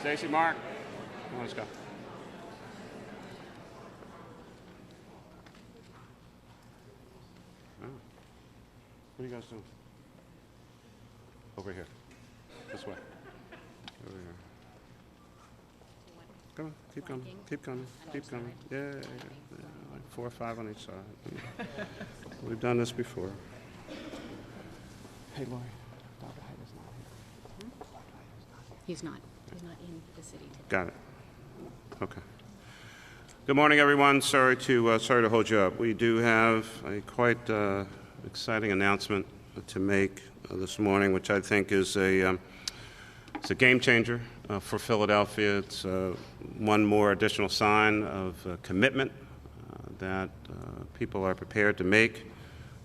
Stacy, Mark, let's go. Oh. What are you guys doing? Over here. This way. Over here. Come on, keep coming, keep coming, keep coming. Yeah, like 4 or 5 on each side. We've done this before. Hey, Lori, Dr. Hyde is not here. He's not. He's not in the city today. Got it. Okay. Good morning, everyone. Sorry to hold you up. We do have a quite exciting announcement to make this morning, which I think is it's a game changer for Philadelphia. It's one more additional sign of commitment that people are prepared to make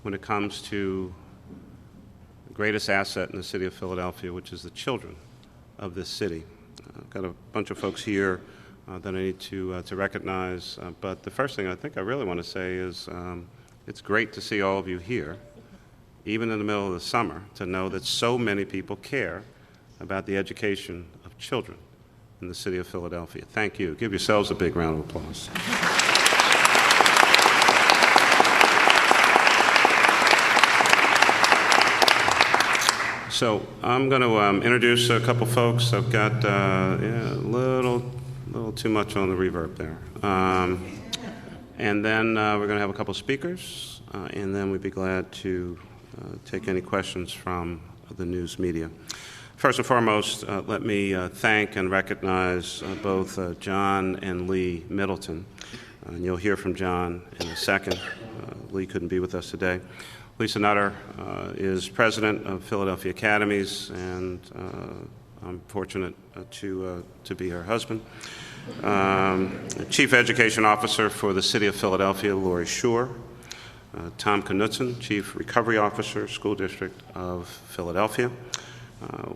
when it comes to the greatest asset in the city of Philadelphia, which is the children of this city. I've got a bunch of folks here that I need to recognize, but the first thing I think I really want to say is it's great to see all of you here, even in the middle of the summer, to know that so many people care about the education of children in the city of Philadelphia. Thank you. Give yourselves a big round of applause. So I'm going to introduce a couple folks. I've got a little too much on the reverb there. And then we're going to have a couple speakers, and then we'd be glad to take any questions from the news media. First and foremost, let me thank and recognize both John and Leigh Middleton. And you'll hear from John in a second. Leigh couldn't be with us today. Lisa Nutter is president of Philadelphia Academies, and I'm fortunate to be her husband. Chief Education Officer for the City of Philadelphia, Lori Shore. Tom Knutson, Chief Recovery Officer, School District of Philadelphia.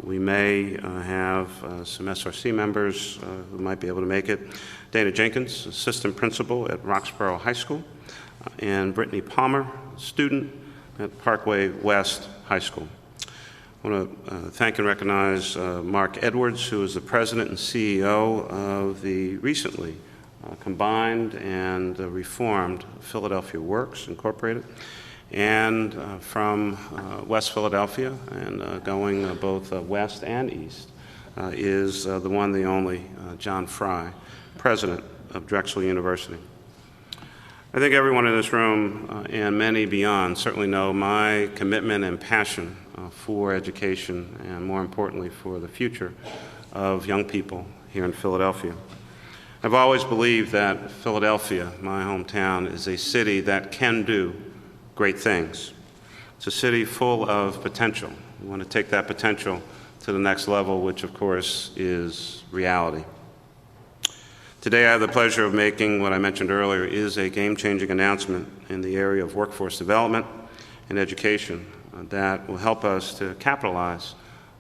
We may have some SRC members who might be able to make it. Dana Jenkins, Assistant Principal at Roxborough High School, and Brittany Palmer, student at Parkway West High School. I want to thank and recognize Mark Edwards, who is the President and CEO of the recently combined and reformed Philadelphia Works Incorporated, and from West Philadelphia, and going both west and east, is the one, the only, John Fry, President of Drexel University. I think everyone in this room and many beyond certainly know my commitment and passion for education, and more importantly for the future of young people here in Philadelphia. I've always believed that Philadelphia, my hometown, is a city that can do great things. It's a city full of potential. We want to take that potential to the next level, which of course is reality. Today I have the pleasure of making what I mentioned earlier is a game-changing announcement in the area of workforce development and education that will help us to capitalize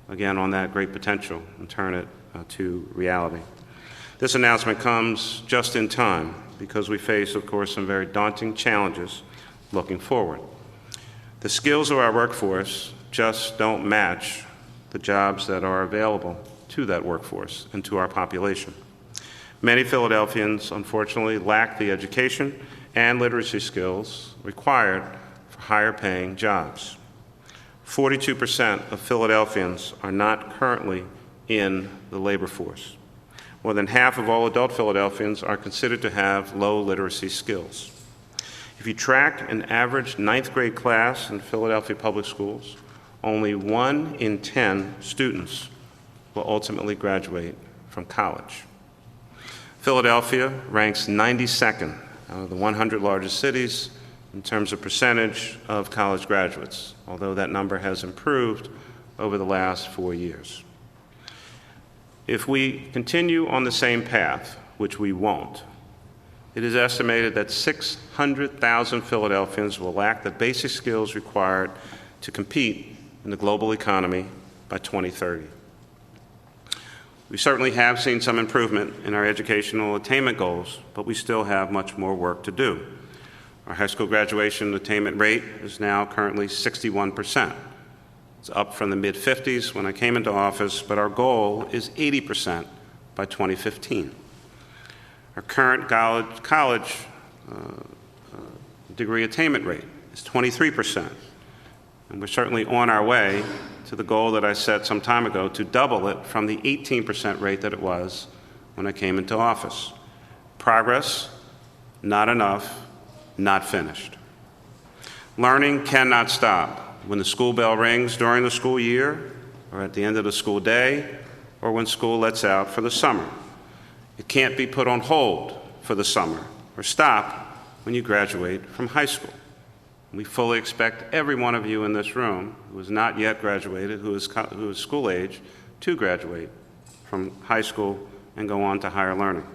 again on that great potential and turn it to reality. This announcement comes just in time because we face, of course, some very daunting challenges looking forward. The skills of our workforce just don't match the jobs that are available to that workforce and to our population. Many Philadelphians, unfortunately, lack the education and literacy skills required for higher-paying jobs. 42% of Philadelphians are not currently in the labor force. More than half of all adult Philadelphians are considered to have low literacy skills. If you track an average 9th grade class in Philadelphia public schools, only 1 in 10 students will ultimately graduate from college. Philadelphia ranks 92nd out of the 100 largest cities in terms of percentage of college graduates, although that number has improved over the last 4 years. If we continue on the same path, which we won't, it is estimated that 600,000 Philadelphians will lack the basic skills required to compete in the global economy by 2030. We certainly have seen some improvement in our educational attainment goals, but we still have much more work to do. Our high school graduation attainment rate is now currently 61%. It's up from the mid-50s when I came into office, but our goal is 80% by 2015. Our current college degree attainment rate is 23%, and we're certainly on our way to the goal that I set some time ago to double it from the 18% rate that it was when I came into office. Progress, not enough, not finished. Learning cannot stop when the school bell rings during the school year, or at the end of the school day, or when school lets out for the summer. It can't be put on hold for the summer or stop when you graduate from high school. We fully expect every one of you in this room who has not yet graduated, who is school age, to graduate from high school and go on to higher learning.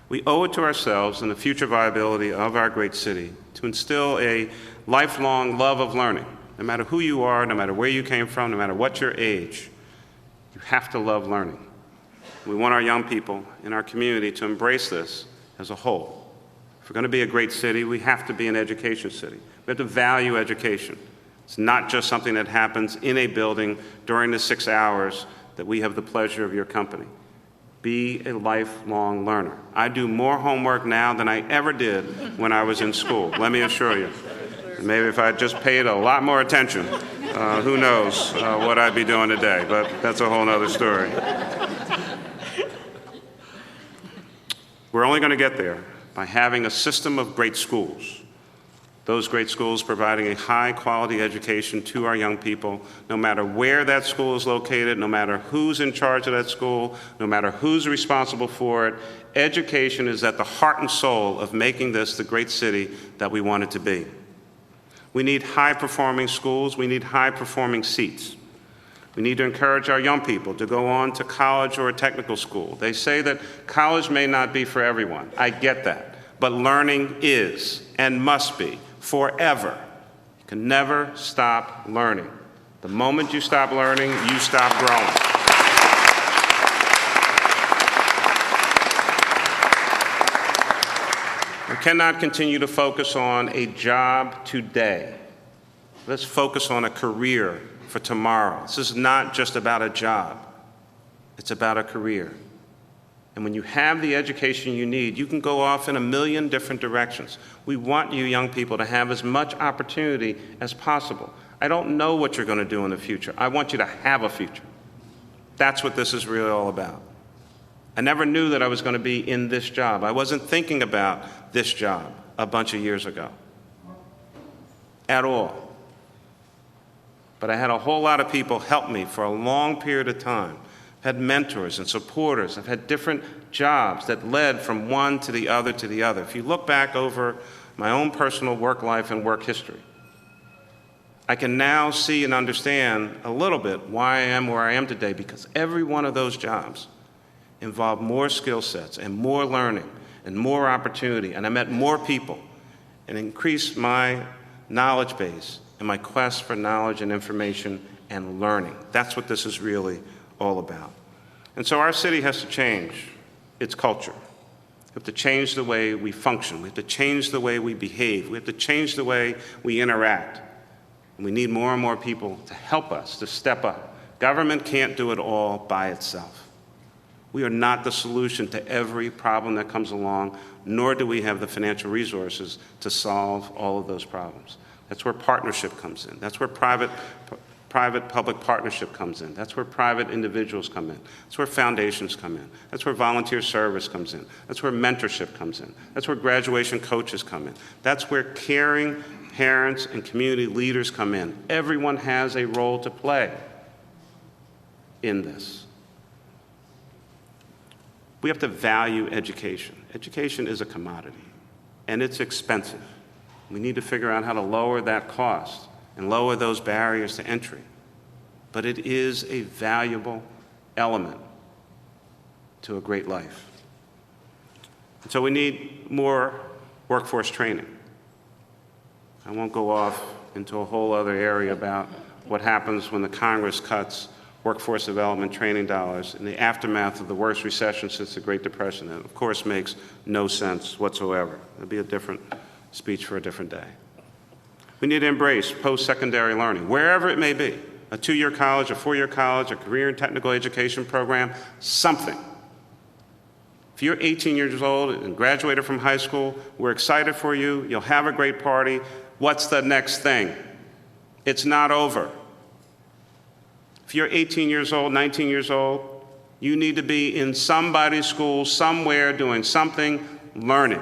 We owe it to ourselves and the future viability of our great city to instill a lifelong love of learning. No matter who you are, no matter where you came from, no matter what your age, you have to love learning. We want our young people in our community to embrace this as a whole. If we're going to be a great city, we have to be an education city. We have to value education. It's not just something that happens in a building during the 6 hours that we have the pleasure of your company. Be a lifelong learner. I do more homework now than I ever did when I was in school, let me assure you. Maybe if I just paid a lot more attention, who knows what I'd be doing today, but that's a whole other story. We're only going to get there by having a system of great schools. Those great schools providing a high-quality education to our young people, no matter where that school is located, no matter who's in charge of that school, no matter who's responsible for it. Education is at the heart and soul of making this the great city that we want it to be. We need high-performing schools. We need high-performing seats. We need to encourage our young people to go on to college or a technical school. They say that college may not be for everyone. I get that. But learning is and must be forever. You can never stop learning. The moment you stop learning, you stop growing. We cannot continue to focus on a job today. Let's focus on a career for tomorrow. This is not just about a job. It's about a career. And when you have the education you need, you can go off in a million different directions. We want you young people to have as much opportunity as possible. I don't know what you're going to do in the future. I want you to have a future. That's what this is really all about. I never knew that I was going to be in this job. I wasn't thinking about this job a bunch of years ago at all. But I had a whole lot of people help me for a long period of time. I've had mentors and supporters. I've had different jobs that led from one to the other to the other. If you look back over my own personal work life and work history, I can now see and understand a little bit why I am where I am today, because every one of those jobs involved more skill sets and more learning and more opportunity, and I met more people and increased my knowledge base and my quest for knowledge and information and learning. That's what this is really all about. And so our city has to change its culture. We have to change the way we function. We have to change the way we behave. We have to change the way we interact. And we need more and more people to help us, to step up. Government can't do it all by itself. We are not the solution to every problem that comes along, nor do we have the financial resources to solve all of those problems. That's where partnership comes in. That's where private-public partnership comes in. That's where private individuals come in. That's where foundations come in. That's where volunteer service comes in. That's where mentorship comes in. That's where graduation coaches come in. That's where caring parents and community leaders come in. Everyone has a role to play in this. We have to value education. Education is a commodity, and it's expensive. We need to figure out how to lower that cost and lower those barriers to entry. But it is a valuable element to a great life. And so we need more workforce training. I won't go off into a whole other area about what happens when the Congress cuts workforce development training dollars in the aftermath of the worst recession since the Great Depression. That, of course, makes no sense whatsoever. It'll be a different speech for a different day. We need to embrace post-secondary learning, wherever it may be, a 2-year college, a 4-year college, a career and technical education program, something If you're 18 years old and graduated from high school, we're excited for you. You'll have a great party. What's the next thing? It's not over. If you're 18 years old, 19 years old, you need to be in somebody's school somewhere doing something, learning.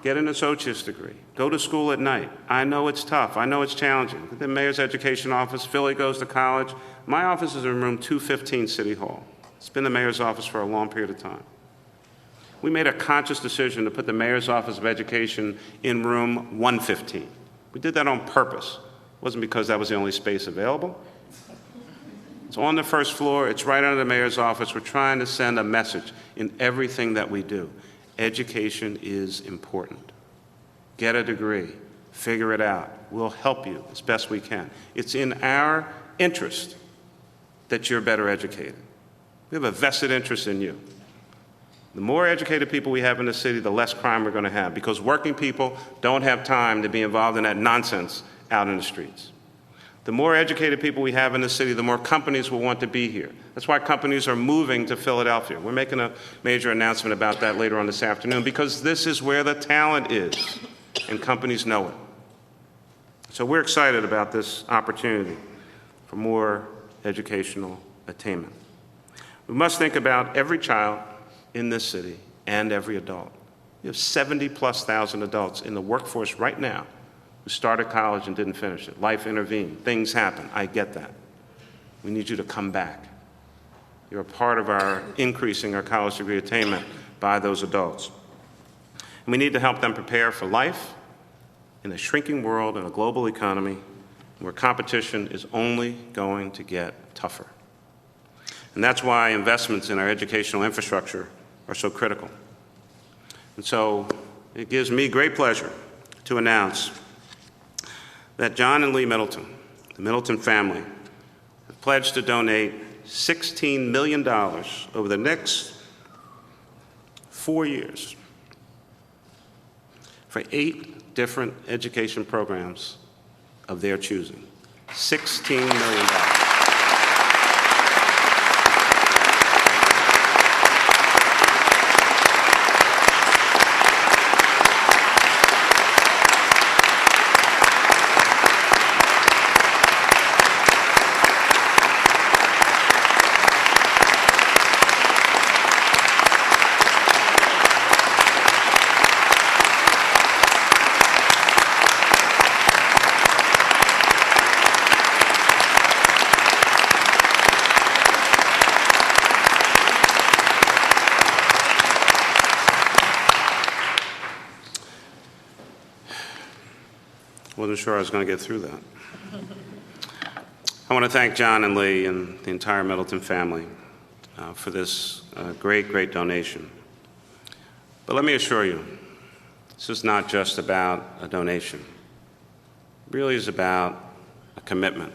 Get an associate's degree. Go to school at night. I know it's tough. I know it's challenging. The mayor's education office, Philly goes to college. My office is in room 215, City Hall. It's been the mayor's office for a long period of time. We made a conscious decision to put the mayor's office of education in room 115. We did that on purpose. It wasn't because that was the only space available. It's on the first floor. It's right under the mayor's office. We're trying to send a message in everything that we do. Education is important. Get a degree. Figure it out. We'll help you as best we can. It's in our interest that you're better educated. We have a vested interest in you. The more educated people we have in the city, the less crime we're going to have, because working people don't have time to be involved in that nonsense out in the streets. The more educated people we have in the city, the more companies will want to be here. That's why companies are moving to Philadelphia. We're making a major announcement about that later on this afternoon, because this is where the talent is, and companies know it. So we're excited about this opportunity for more educational attainment. We must think about every child in this city and every adult. We have 70,000+ adults in the workforce right now who started college and didn't finish it. Life intervened. Things happen. I get that. We need you to come back. You're a part of our increasing our college degree attainment by those adults. And we need to help them prepare for life in a shrinking world, in a global economy, where competition is only going to get tougher. And that's why investments in our educational infrastructure are so critical. And so it gives me great pleasure to announce that John and Leigh Middleton, the Middleton family, have pledged to donate $16 million over the next 4 years for 8 different education programs of their choosing. $16 million. Wasn't sure I was going to get through that. I want to thank John and Leigh and the entire Middleton family for this great donation. But let me assure you, this is not just about a donation. It really is about a commitment.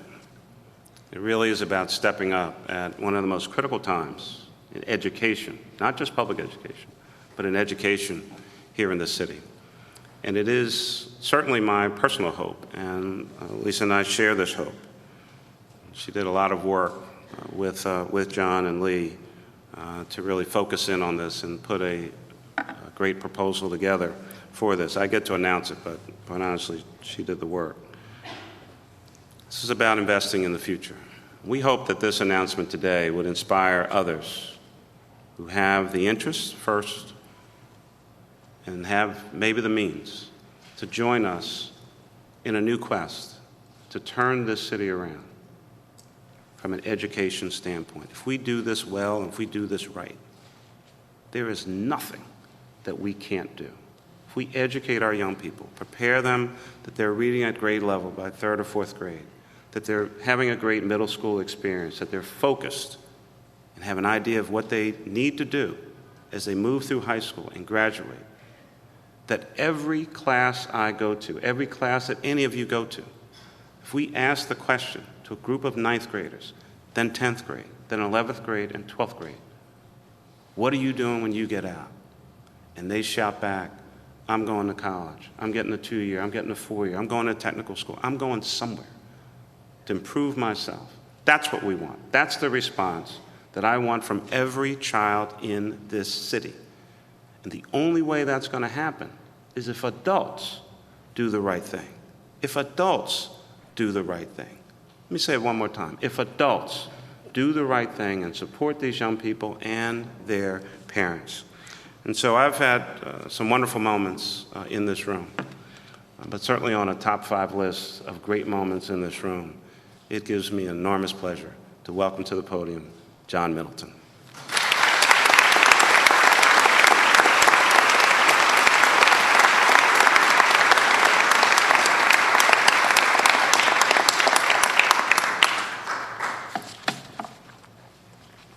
It really is about stepping up at one of the most critical times in education, not just public education, but in education here in the city. And it is certainly my personal hope, and Lisa and I share this hope. She did a lot of work with John and Leigh to really focus in on this and put a great proposal together for this. I get to announce it, but quite honestly, she did the work. This is about investing in the future. We hope that this announcement today would inspire others who have the interest first and have maybe the means to join us in a new quest to turn this city around from an education standpoint. If we do this well, if we do this right, there is nothing that we can't do. If we educate our young people, prepare them that they're reading at grade level by 3rd or 4th grade, that they're having a great middle school experience, that they're focused and have an idea of what they need to do as they move through high school and graduate, that every class I go to, every class that any of you go to, if we ask the question to a group of 9th graders, then 10th grade, then 11th grade, and 12th grade, what are you doing when you get out? And they shout back, I'm going to college, I'm getting a 2-year, I'm getting a 4-year, I'm going to technical school, I'm going somewhere to improve myself, That's what we want. That's the response that I want from every child in this city. And the only way that's going to happen is if adults do the right thing. If adults do the right thing. Let me say it one more time. If adults do the right thing and support these young people and their parents. And so I've had some wonderful moments in this room, but certainly on a top 5 list of great moments in this room, it gives me enormous pleasure to welcome to the podium John Middleton.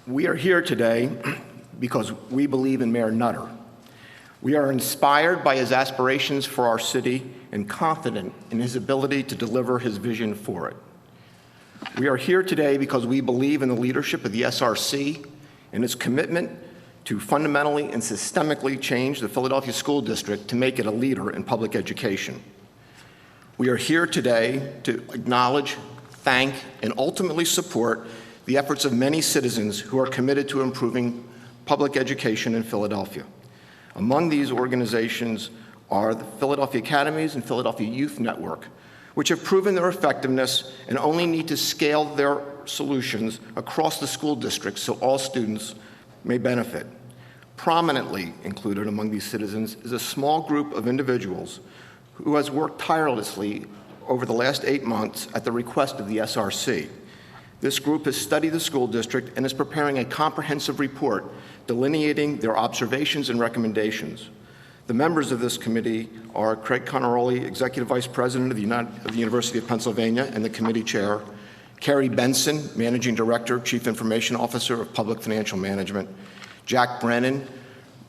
We are here today because we believe in Mayor Nutter. We are inspired by his aspirations for our city and confident in his ability to deliver his vision for it. We are here today because we believe in the leadership of the SRC and its commitment to fundamentally and systemically change the Philadelphia School District to make it a leader in public education. We are here today to acknowledge, thank, and ultimately support the efforts of many citizens who are committed to improving public education in Philadelphia. Among these organizations are the Philadelphia Academies and Philadelphia Youth Network, which have proven their effectiveness and only need to scale their solutions across the school district so all students may benefit. Prominently included among these citizens is a small group of individuals who has worked tirelessly over the last 8 months at the request of the SRC. This group has studied the school district and is preparing a comprehensive report delineating their observations and recommendations. The members of this committee are Craig Conaroli, Executive Vice President of the University of Pennsylvania and the committee chair, Carrie Benson, Managing Director, Chief Information Officer of Public Financial Management, Jack Brennan,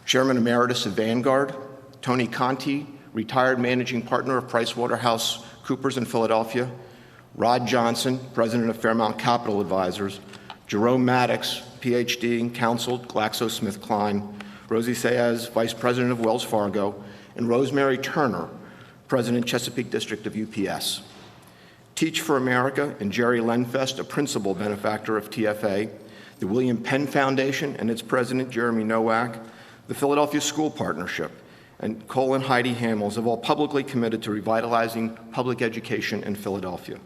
Chairman Emeritus of Vanguard, Tony Conti, Retired Managing Partner of PricewaterhouseCoopers in Philadelphia, Rod Johnson, President of Fairmount Capital Advisors, Jerome Maddox, PhD and counsel, GlaxoSmithKline, Rosie Saez, Vice President of Wells Fargo, and Rosemary Turner, President, Chesapeake District of UPS. Teach for America and Jerry Lenfest, a principal benefactor of TFA, the William Penn Foundation and its president, Jeremy Nowak, the Philadelphia School Partnership, and Cole and Heidi Hamels have all publicly committed to revitalizing public education in Philadelphia.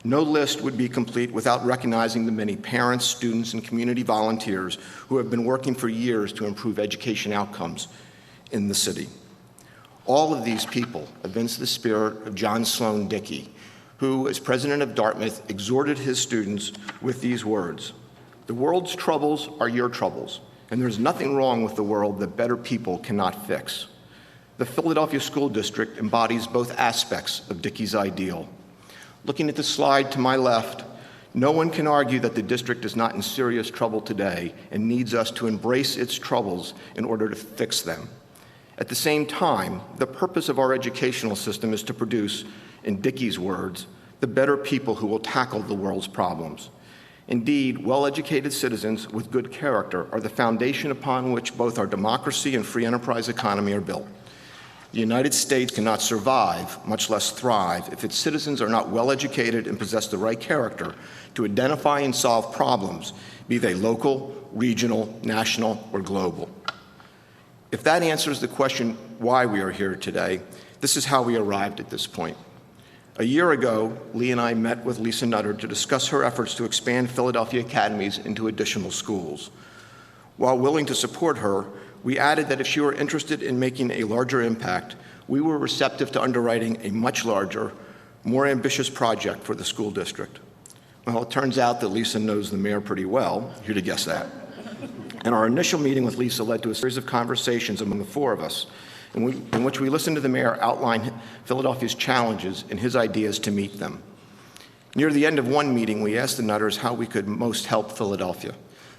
No list would be complete without recognizing the many parents, students, and community volunteers who have been working for years to improve education outcomes in the city. All of these people evince the spirit of John Sloan Dickey, who, as president of Dartmouth, exhorted his students with these words: "The world's troubles are your troubles, and there's nothing wrong with the world that better people cannot fix." The Philadelphia School District embodies both aspects of Dickey's ideal. Looking at the slide to my left, no one can argue that the district is not in serious trouble today and needs us to embrace its troubles in order to fix them. At the same time, the purpose of our educational system is to produce, in Dickey's words, the better people who will tackle the world's problems. Indeed, well-educated citizens with good character are the foundation upon which both our democracy and free enterprise economy are built. The United States cannot survive, much less thrive, if its citizens are not well-educated and possess the right character to identify and solve problems, be they local, regional, national, or global. If that answers the question why we are here today, this is how we arrived at this point. A year ago, Leigh and I met with Lisa Nutter to discuss her efforts to expand Philadelphia Academies into additional schools. While willing to support her, we added that if she were interested in making a larger impact, we were receptive to underwriting a much larger, more ambitious project for the school district. Well, it turns out that Lisa knows the mayor pretty well. Who'd have guessed that? And our initial meeting with Lisa led to a series of conversations among the 4 of us, in which we listened to the mayor outline Philadelphia's challenges and his ideas to meet them. Near the end of one meeting, we asked the Nutters how we could most help Philadelphia.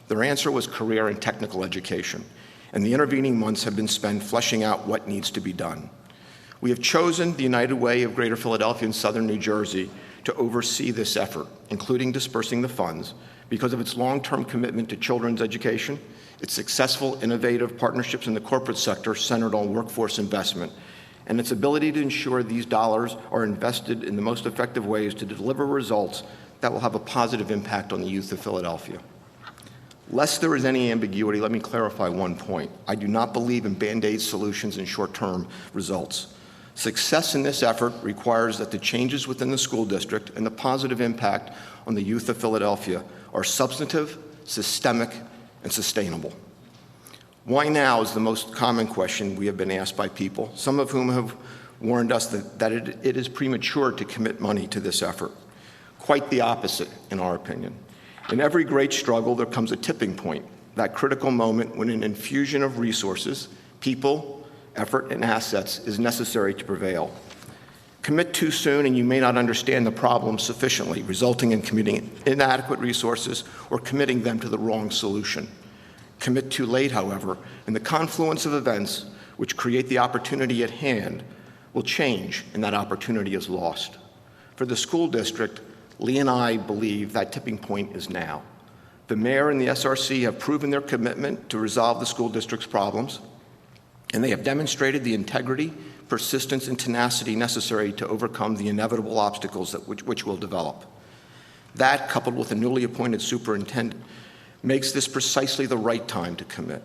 Their answer was career and technical education, and the intervening months have been spent fleshing out what needs to be done. We have chosen the United Way of Greater Philadelphia and Southern New Jersey to oversee this effort, including dispersing the funds, because of its long-term commitment to children's education, its successful, innovative partnerships in the corporate sector centered on workforce investment, and its ability to ensure these dollars are invested in the most effective ways to deliver results that will have a positive impact on the youth of Philadelphia. Lest there is any ambiguity, let me clarify one point. I do not believe in Band-Aid solutions and short-term results. Success in this effort requires that the changes within the school district and the positive impact on the youth of Philadelphia are substantive, systemic, and sustainable. Why now is the most common question we have been asked by people, some of whom have warned us that it is premature to commit money to this effort. Quite the opposite, in our opinion. In every great struggle, there comes a tipping point, that critical moment when an infusion of resources, people, effort, and assets is necessary to prevail. Commit too soon and you may not understand the problem sufficiently, resulting in committing inadequate resources or committing them to the wrong solution. Commit too late, however, and the confluence of events which create the opportunity at hand will change and that opportunity is lost. For the school district, Leigh and I believe that tipping point is now. The mayor and the SRC have proven their commitment to resolve the school district's problems, and they have demonstrated the integrity, persistence, and tenacity necessary to overcome the inevitable obstacles which will develop. That, coupled with a newly appointed superintendent, makes this precisely the right time to commit.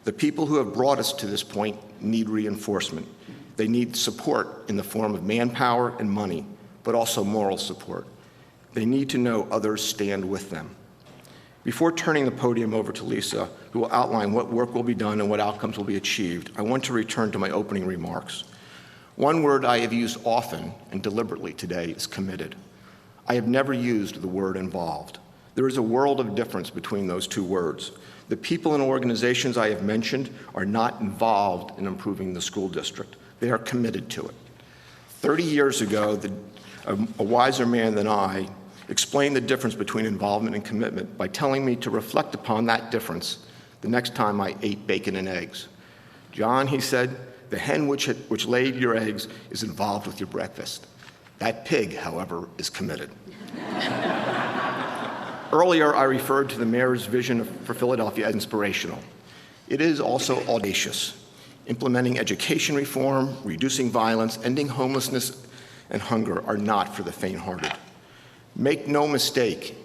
The people who have brought us to this point need reinforcement. They need support in the form of manpower and money, but also moral support. They need to know others stand with them. Before turning the podium over to Lisa, who will outline what work will be done and what outcomes will be achieved, I want to return to my opening remarks. One word I have used often and deliberately today is committed. I have never used the word involved. There is a world of difference between those two words. The people and organizations I have mentioned are not involved in improving the school district. They are committed to it. 30 years ago, a wiser man than I explained the difference between involvement and commitment by telling me to reflect upon that difference the next time I ate bacon and eggs. John, he said, the hen which laid your eggs is involved with your breakfast. That pig, however, is committed. Earlier, I referred to the mayor's vision for Philadelphia as inspirational. It is also audacious, implementing education reform, reducing violence, ending homelessness and hunger are not for the faint-hearted. Make no mistake,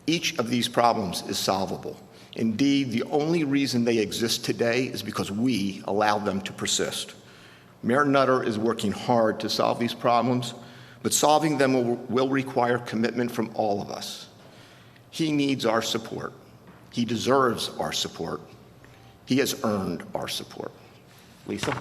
each of these problems is solvable. Indeed, the only reason they exist today is because we allowed them to persist. Mayor Nutter is working hard to solve these problems, but solving them will require commitment from all of us. He needs our support. He deserves our support. He has earned our support. Lisa?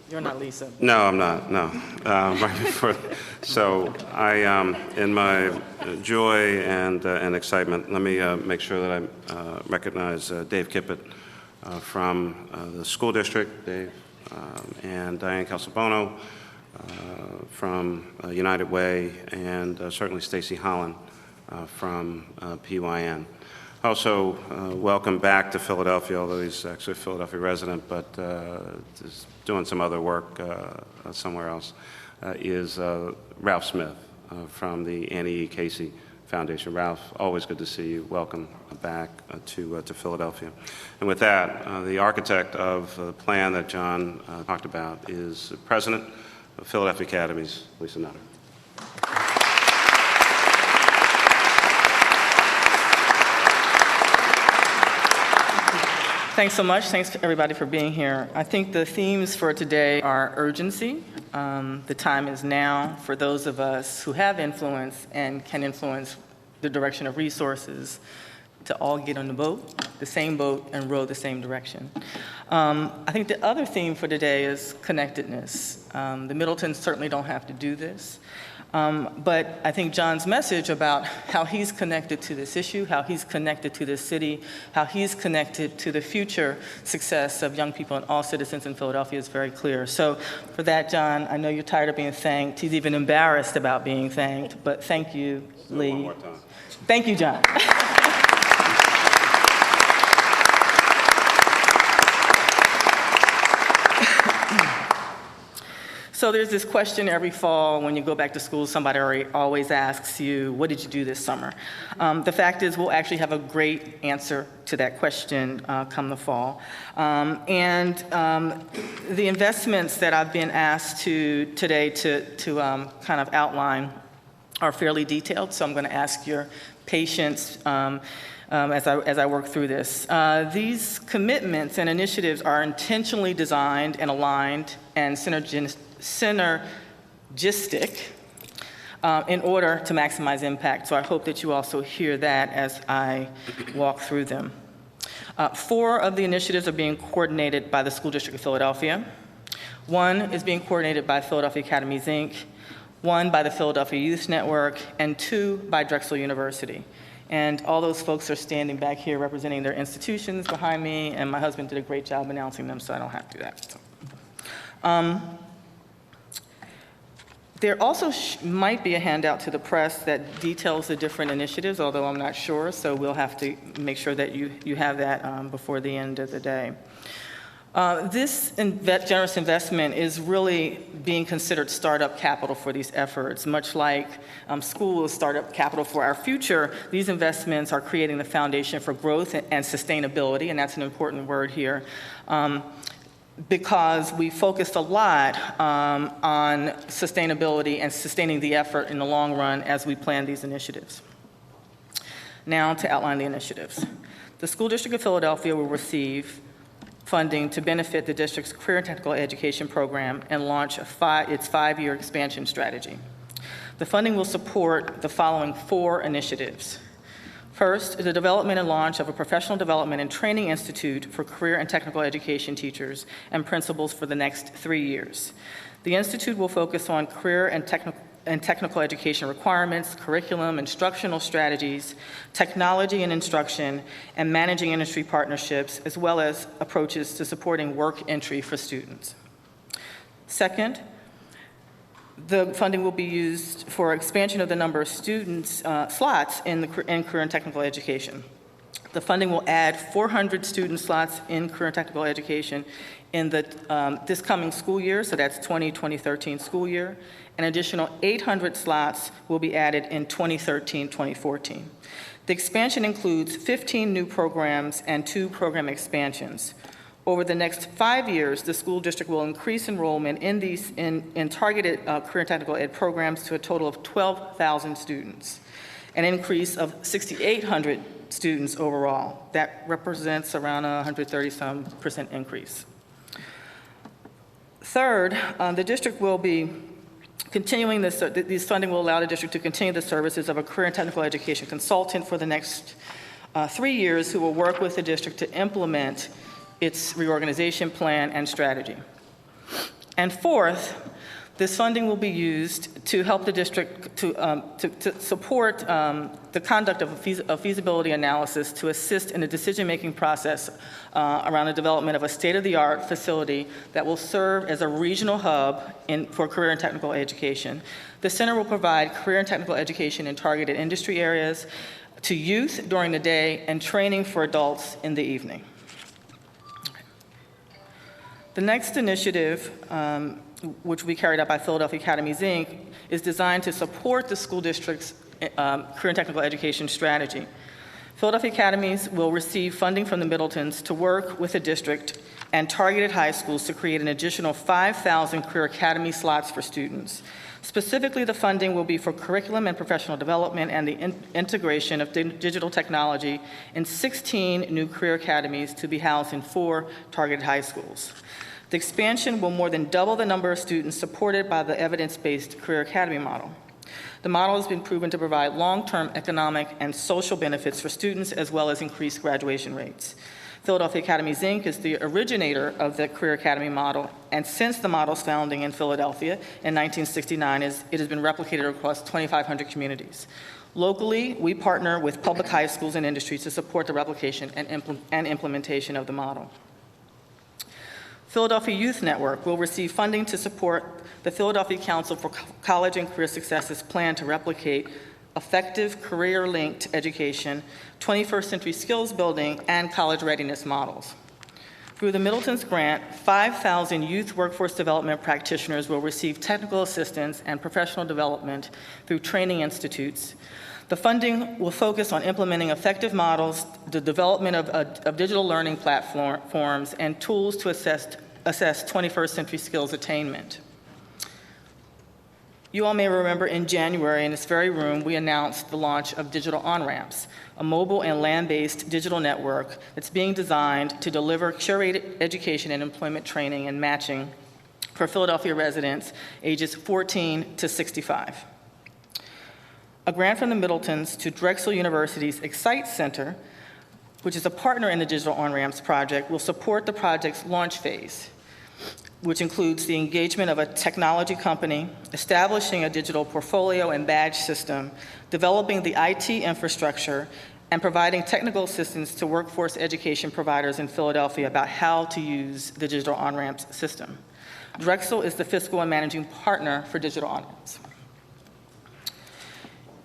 You're not Lisa. No, I'm not, no. Right before, so in my joy and excitement, let me make sure that I recognize Dave Kippett from the school district, Dave, and Diane Calsabono from United Way, and certainly Stacy Holland from PYN. Also, welcome back to Philadelphia, although he's actually a Philadelphia resident, but is doing some other work somewhere else, is Ralph Smith from the Annie E. Casey Foundation. Ralph, always good to see you. Welcome back to Philadelphia. And with that, the architect of the plan that John talked about is the president of Philadelphia Academies, Lisa Nutter. Thanks so much. Thanks to everybody for being here. I think the themes for today are urgency. The time is now for those of us who have influence and can influence the direction of resources to all get on the same boat, and row the same direction. I think the other theme for today is connectedness. The Middletons certainly don't have to do this. But I think John's message about how he's connected to this issue, how he's connected to this city, how he's connected to the future success of young people and all citizens in Philadelphia is very clear. So for that, John, I know you're tired of being thanked. He's even embarrassed about being thanked, but thank you, Leigh. One more time. Thank you, John. So there's this question every fall when you go back to school, somebody always asks you, what did you do this summer? The fact is we'll actually have a great answer to that question come the fall. The investments that I've been asked today to kind of outline are fairly detailed, so I'm going to ask your patience as I work through this. These commitments and initiatives are intentionally designed and aligned and synergistic in order to maximize impact. So I hope that you also hear that as I walk through them. 4 of the initiatives are being coordinated by the School District of Philadelphia. 1 is being coordinated by Philadelphia Academies, Inc., 1 by the Philadelphia Youth Network, and 2 by Drexel University. And all those folks are standing back here representing their institutions behind me, and my husband did a great job announcing them, so I don't have to do that. So. There also might be a handout to the press that details the different initiatives, although I'm not sure, so we'll have to make sure that you have that before the end of the day. This generous investment is really being considered startup capital for these efforts. Much like school is startup capital for our future, these investments are creating the foundation for growth and sustainability, and that's an important word here. Because we focused a lot on sustainability and sustaining the effort in the long run as we plan these initiatives. Now to outline the initiatives. The School District of Philadelphia will receive funding to benefit the district's career and technical education program and launch its 5-year expansion strategy. The funding will support the following 4 initiatives. First, the development and launch of a professional development and training institute for career and technical education teachers and principals for the next 3 years. The institute will focus on career and technical education requirements, curriculum, instructional strategies, technology and instruction, and managing industry partnerships, as well as approaches to supporting work entry for students. Second, the funding will be used for expansion of the number of students slots in career and technical education. The funding will add 400 student slots in career and technical education in this coming school year, so that's 2013 school year. An additional 800 slots will be added in 2013-2014. The expansion includes 15 new programs and 2 program expansions. Over the next 5 years, the school district will increase enrollment in targeted career and technical ed programs to a total of 12,000 students, an increase of 6,800 students overall. That represents around a 130% increase. Third, the district will be continuing this funding will allow the district to continue the services of a career and technical education consultant for the next 3 years who will work with the district to implement its reorganization plan and strategy. And fourth, this funding will be used to help the district to support the conduct of a feasibility analysis to assist in the decision-making process around the development of a state-of-the-art facility that will serve as a regional hub for career and technical education. The center will provide career and technical education in targeted industry areas to youth during the day and training for adults in the evening. The next initiative, which will be carried out by Philadelphia Academies, Inc., is designed to support the school district's career and technical education strategy. Philadelphia Academies will receive funding from the Middletons to work with the district and targeted high schools to create an additional 5,000 career academy slots for students. Specifically, the funding will be for curriculum and professional development and the integration of digital technology in 16 new career academies to be housed in 4 targeted high schools. The expansion will more than double the number of students supported by the evidence-based career academy model. The model has been proven to provide long-term economic and social benefits for students as well as increased graduation rates. Philadelphia Academies, Inc. is the originator of the career academy model, and since the model's founding in Philadelphia in 1969, it has been replicated across 2,500 communities. Locally, we partner with public high schools and industries to support the replication and implementation of the model. Philadelphia Youth Network will receive funding to support the Philadelphia Council for College and Career Success's plan to replicate effective career-linked education, 21st century skills building, and college readiness models. Through the Middleton's grant, 5,000 youth workforce development practitioners will receive technical assistance and professional development through training institutes. The funding will focus on implementing effective models, the development of digital learning platforms, and tools to assess 21st century skills attainment. You all may remember in January in this very room, we announced the launch of Digital On-Ramps, a mobile and land-based digital network that's being designed to deliver curated education and employment training and matching for Philadelphia residents ages 14 to 65. A grant from the Middletons to Drexel University's Excite Center, which is a partner in the Digital On-Ramps project, will support the project's launch phase, which includes the engagement of a technology company, establishing a digital portfolio and badge system, developing the IT infrastructure, and providing technical assistance to workforce education providers in Philadelphia about how to use the Digital On-Ramps system. Drexel is the fiscal and managing partner for Digital On-Ramps.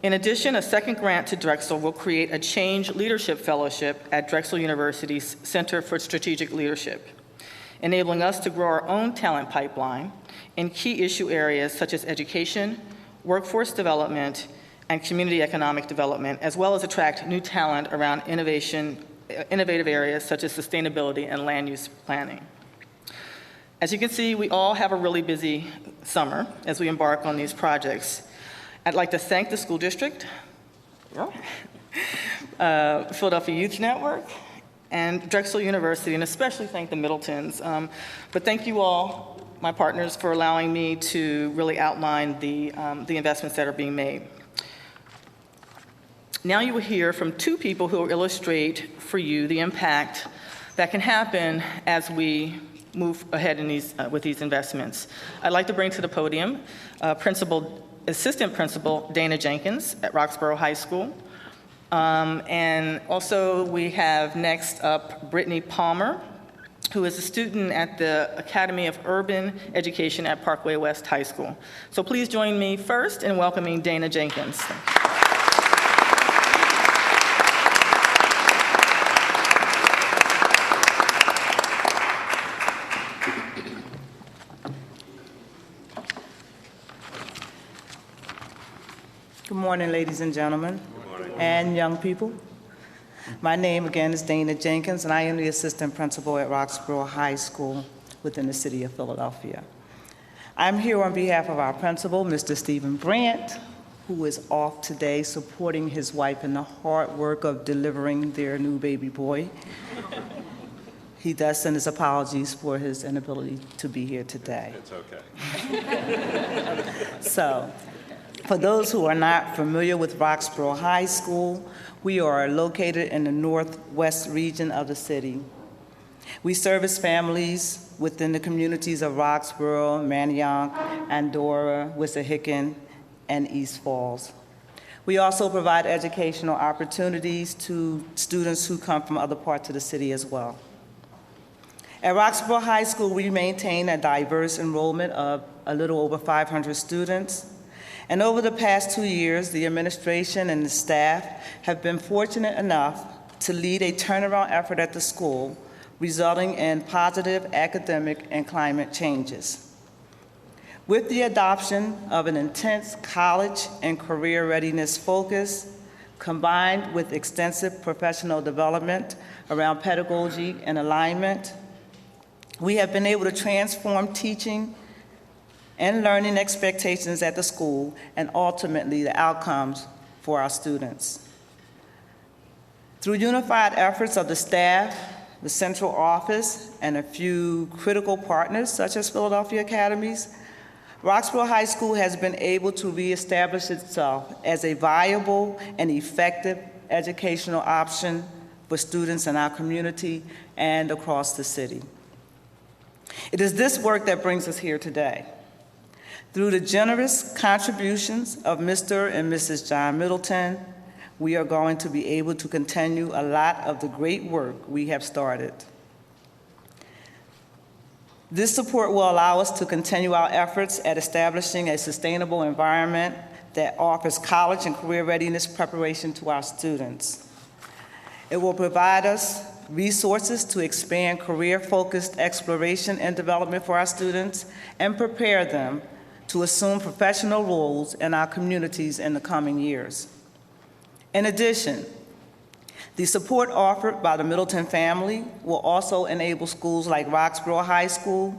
In addition, a second grant to Drexel will create a Change Leadership Fellowship at Drexel University's Center for Strategic Leadership, enabling us to grow our own talent pipeline in key issue areas such as education, workforce development, and community economic development, as well as attract new talent around innovative areas such as sustainability and land use planning. As you can see, we all have a really busy summer as we embark on these projects. I'd like to thank the school district, Philadelphia Youth Network, and Drexel University, and especially thank the Middletons. But thank you all, my partners, for allowing me to really outline the investments that are being made. Now you will hear from two people who will illustrate for you the impact that can happen as we move ahead in with these investments. I'd like to bring to the podium Assistant Principal Dana Jenkins at Roxborough High School. And also we have next up Brittany Palmer, who is a student at the Academy of Urban Education at Parkway West High School. So please join me first in welcoming Dana Jenkins. Good morning, ladies and gentlemen, and young people. My name again is Dana Jenkins, and I am the assistant principal at Roxborough High School within the city of Philadelphia. I'm here on behalf of our principal, Mr. Stephen Brandt, who is off today supporting his wife in the hard work of delivering their new baby boy. He does send his apologies for his inability to be here today. It's okay. So, for those who are not familiar with Roxborough High School, we are located in the northwest region of the city. We service families within the communities of Roxborough, Manayunk, Andorra, Wissahickon, and East Falls. We also provide educational opportunities to students who come from other parts of the city as well. At Roxborough High School, we maintain a diverse enrollment of a little over 500 students. And over the past 2 years, the administration and the staff have been fortunate enough to lead a turnaround effort at the school, resulting in positive academic and climate changes. With the adoption of an intense college and career readiness focus, combined with extensive professional development around pedagogy and alignment, we have been able to transform teaching and learning expectations at the school, and ultimately the outcomes for our students. Through unified efforts of the staff, the central office, and a few critical partners such as Philadelphia Academies, Roxborough High School has been able to reestablish itself as a viable and effective educational option for students in our community and across the city. It is this work that brings us here today. Through the generous contributions of Mr. and Mrs. John Middleton, we are going to be able to continue a lot of the great work we have started. This support will allow us to continue our efforts at establishing a sustainable environment that offers college and career readiness preparation to our students. It will provide us resources to expand career-focused exploration and development for our students, and prepare them to assume professional roles in our communities in the coming years. In addition, the support offered by the Middleton Family will also enable schools like Roxborough High School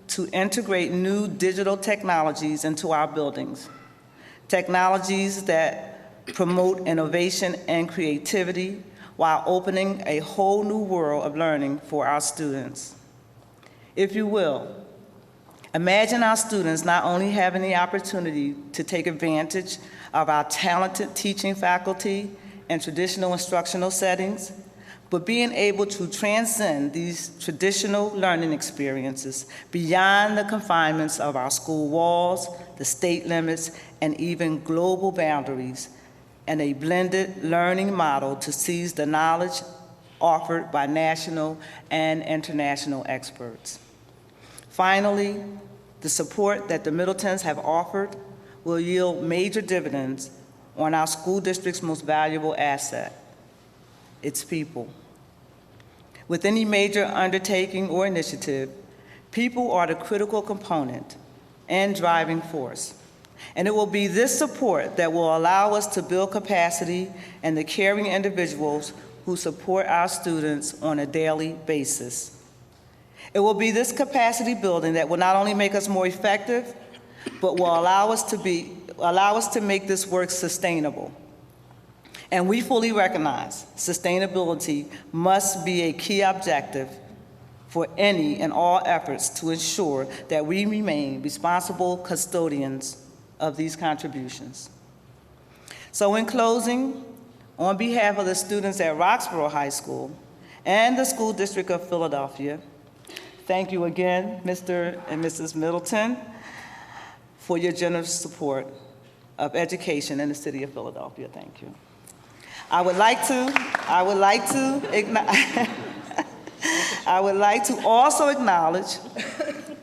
to integrate new digital technologies into our buildings, technologies that promote innovation and creativity while opening a whole new world of learning for our students. If you will, imagine our students not only having the opportunity to take advantage of our talented teaching faculty in traditional instructional settings, but being able to transcend these traditional learning experiences beyond the confinements of our school walls, the state limits, and even global boundaries, and a blended learning model to seize the knowledge offered by national and international experts. Finally, the support that the Middletons have offered will yield major dividends on our school district's most valuable asset, its people. With any major undertaking or initiative, people are the critical component and driving force. And it will be this support that will allow us to build capacity in the caring individuals who support our students on a daily basis. It will be this capacity building that will not only make us more effective, but will allow us to make this work sustainable. And we fully recognize sustainability must be a key objective for any and all efforts to ensure that we remain responsible custodians of these contributions. So in closing, on behalf of the students at Roxborough High School and the School District of Philadelphia, thank you again, Mr. and Mrs. Middleton, for your generous support of education in the city of Philadelphia. Thank you. I would like to also acknowledge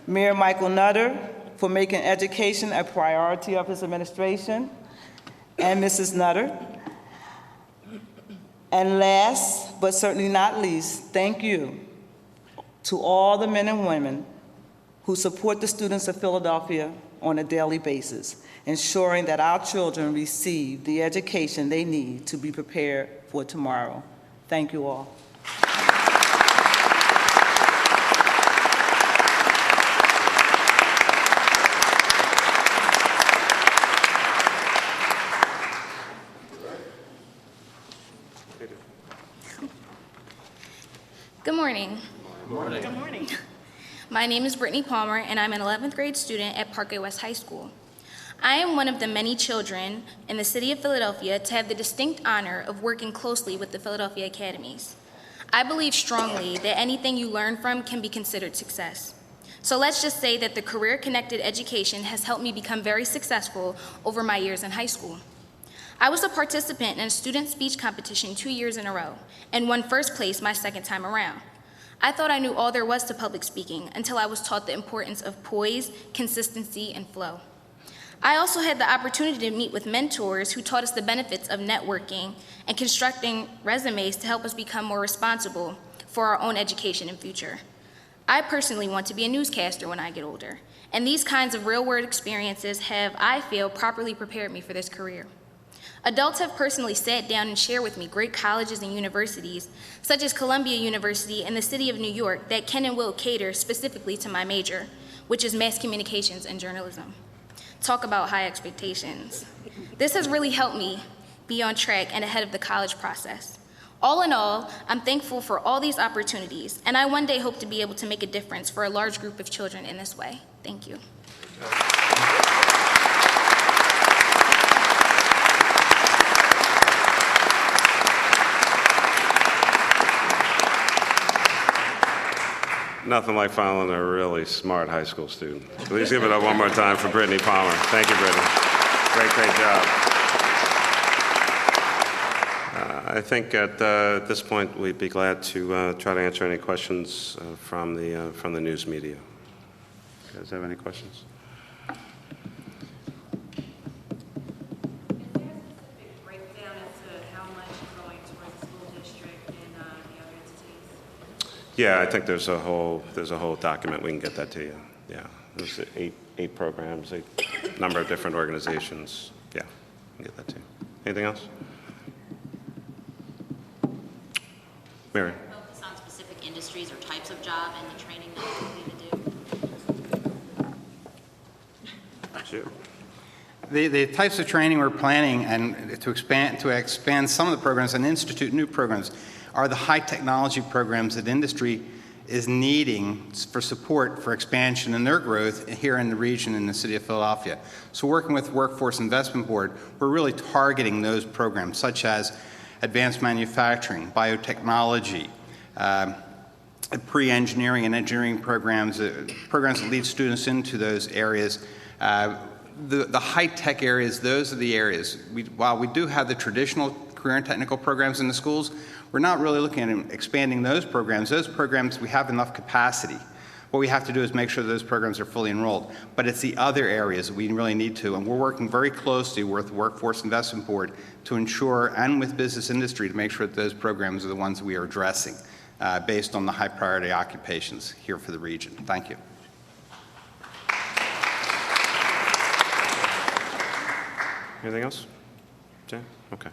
Mayor Michael Nutter for making education a priority of his administration, and Mrs. Nutter. And last, but certainly not least, thank you to all the men and women who support the students of Philadelphia on a daily basis, ensuring that our children receive the education they need to be prepared for tomorrow. Thank you all. Good morning. Good morning. Good morning. My name is Brittany Palmer, and I'm an 11th grade student at Parkway West High School. I am one of the many children in the city of Philadelphia to have the distinct honor of working closely with the Philadelphia Academies. I believe strongly that anything you learn from can be considered success. So let's just say that the career-connected education has helped me become very successful over my years in high school. I was a participant in a student speech competition 2 years in a row and won first place my second time around. I thought I knew all there was to public speaking until I was taught the importance of poise, consistency, and flow. I also had the opportunity to meet with mentors who taught us the benefits of networking and constructing resumes to help us become more responsible for our own education and future. I personally want to be a newscaster when I get older, and these kinds of real-world experiences have, I feel, properly prepared me for this career. Adults have personally sat down and shared with me great colleges and universities, such as Columbia University and the City of New York, that can and will cater specifically to my major, which is mass communications and journalism. Talk about high expectations. This has really helped me be on track and ahead of the college process. All in all, I'm thankful for all these opportunities, and I one day hope to be able to make a difference for a large group of children in this way. Thank you. Nothing like following a really smart high school student. Please give it up one more time for Brittany Palmer. Thank you, Brittany. Great job. I think at this point we'd be glad to try to answer any questions from the news media. You guys have any questions? Breakdown as to how much is going towards the school district and the other entities? Yeah, I think there's a whole document. We can get that to you. Yeah, there's eight programs, a number of different organizations. Yeah, we can get that to you. Anything else? Mary? Focus on specific industries or types of job and the training that we need to do. That's you. The types of training we're planning and to expand some of the programs and institute new programs are the high technology programs that industry is needing for support for expansion and their growth here in the region in the city of Philadelphia. So working with Workforce Investment Board, we're really targeting those programs such as advanced manufacturing, biotechnology, pre-engineering and engineering programs, programs that lead students into those areas. The high-tech areas, those are the areas. While we do have the traditional career and technical programs in the schools, we're not really looking at expanding those programs. Those programs, we have enough capacity. What we have to do is make sure those programs are fully enrolled. But it's the other areas that we really need to, and we're working very closely with the Workforce Investment Board to ensure, and with business industry, to make sure that those programs are the ones that we are addressing based on the high priority occupations here for the region. Thank you. Anything else? Jay? Okay.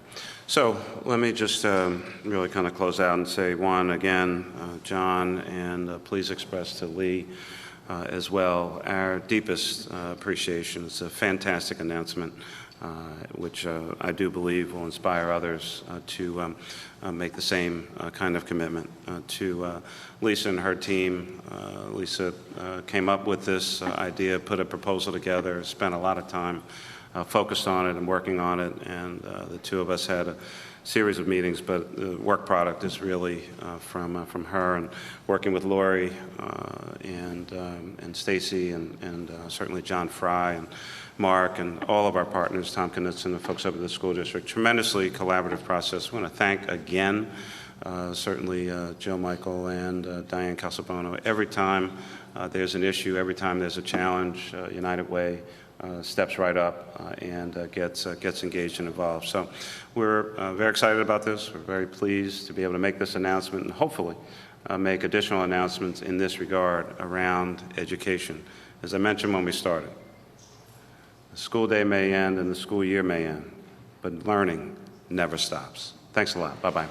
So let me just really kind of close out and say, one, again, John, and please express to Leigh as well our deepest appreciation. It's a fantastic announcement, which I do believe will inspire others to make the same kind of commitment. To Lisa and her team, Lisa came up with this idea, put a proposal together, spent a lot of time focused on it and working on it, and the two of us had a series of meetings, but the work product is really from her, and working with Lori and Stacy and certainly John Fry and Mark and all of our partners, Tom Knutson, the folks up at the school district. Tremendously collaborative process. I want to thank again certainly Joe Michael and Diane Casabono. Every time there's an issue, every time there's a challenge, United Way steps right up and gets engaged and involved. So we're very excited about this. We're very pleased to be able to make this announcement and hopefully make additional announcements in this regard around education. As I mentioned when we started, the school day may end and the school year may end, but learning never stops. Thanks a lot. Bye-bye.